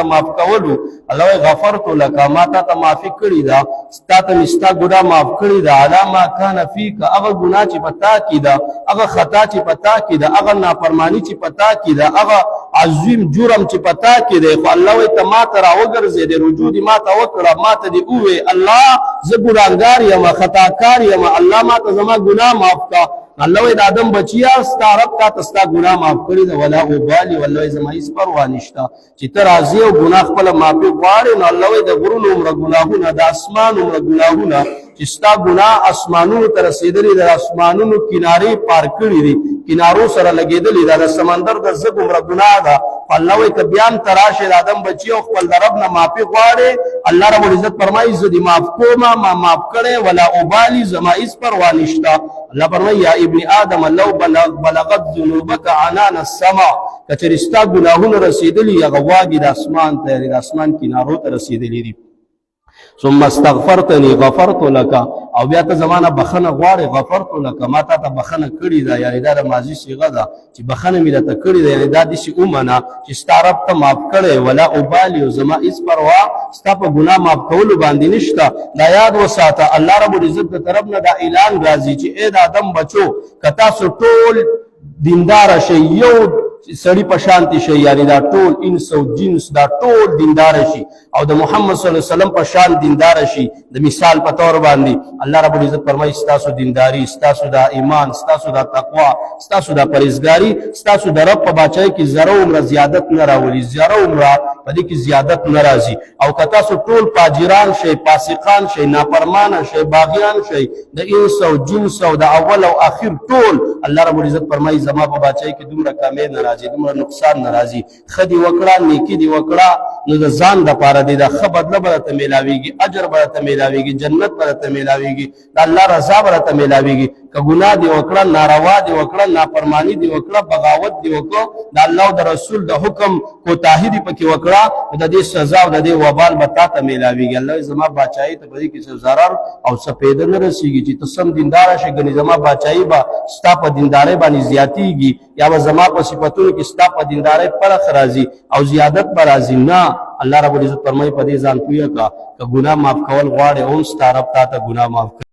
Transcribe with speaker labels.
Speaker 1: معاف کولو الله غفرت لك ما ته معافي کړی دا ستاته مستا ګناه معاف کړی دا علامه کان فیک هغه ګناه چې پتا کی دا هغه خطا چې پتا کی دا هغه نافرمانی چې پتا کی دا هغه عظیم جرم چې پتا کی دی خو الله وي ته ما ته راوګرځې د رجوع دی ما ته وکړه ما ته دی اوه الله زه ګناهګار یم خطاکار یم الله ما ته زما ګناه معاف کا الله وي د آدم بچیا ستا رب تا تستا ګناه معاف کړی دا ولا وبالي والله زما هیڅ پروا نشته چې ته راضي او ګناه خپل معافي غواړې نو الله وي د غرونو عمر ګناهونه د اسمان عمر ګناهونه چې ستا ګناه اسمانونو ته رسېدلي د اسمانونو کنارې پار کړي دي کنارو سره لګېدلي دا د سمندر د زګ عمر ګناه ده الله وي که بیان تراشه د آدم بچي او خپل د رب نه معافي غواړې الله رب العزت فرمایي زه دې معاف کوم ما معاف کړی ولا ابالي زما هیڅ پروا نشته الله فرمایي یا ابن آدم لو بلغت ذنوبك عنان السماء کچې ستا ګناهونه رسېدلي هغه واګې د اسمان ته د اسمان کنارو ته رسېدلي دي ثم استغفرتني غفرت لك او بیا ته زمانہ بخنه غواړي غفرت لك ما ته بخنه کړی دا یعنی دا د ماضی صيغه ده چې بخنه مې ته کړی دا یعنی دا د شي اومنه چې ستارب ته معاف کړي ولا ابالي زما اس پروا ستا په ګناه معاف کول باندې نشته دا یاد وساته الله رب العزت ته طرف نه دا اعلان راځي چې اے د آدم بچو کتا سو ټول دیندار شي یو سړی په شانتی شي یعنی دا ټول انس او جنس دا ټول دیندار شي او د محمد صلی الله علیه وسلم په شان دیندار شي د مثال په تور باندې الله رب العزت فرمایي ستاسو دینداری ستاسو دا ایمان ستاسو دا تقوا ستاسو دا پرهیزګاری ستاسو د رب په بچای کې زره عمر زیادت نه راولي زره عمر په دې کې زیادت ناراضي او کتا سو ټول فاجران شي فاسقان شي نافرمان شي باغیان شي د انس او جنس او د اول او اخر ټول الله رب العزت فرمایي زما په بچای کې دومره کمې ناراضي دومره نقصان ناراضي خدي وکړه نیکی دی وکړه نو د ځان د پاره دی د خ بدله به ته ملاويږي اجر به ته ملاويږي جنت به ته ملاويږي د الله رضا به ته ملاويږي که ګناه دی وکړه ناروا دی وکړه نافرمانی دی وکړه بغاوت دی وکړه د الله او د رسول د حکم کوتاهی دی پکې وکړه د دې سزا او د دې وبال به تا ته ملاويږي الله زما بچای ته پدې کې څه zarar او څه پیدا نه رسیږي چې ته سم دیندار شې غني زما بچای به ستا په دیندارۍ باندې زیاتیږي یا به زما په صفاتونو کې ستا په دیندارۍ پرخ راځي او زیادت به راځي نه الله رب العزت فرمایي په دې ځان پوهه کا که ګناه معاف کول غواړي او ستا رب تا ته ګناه معاف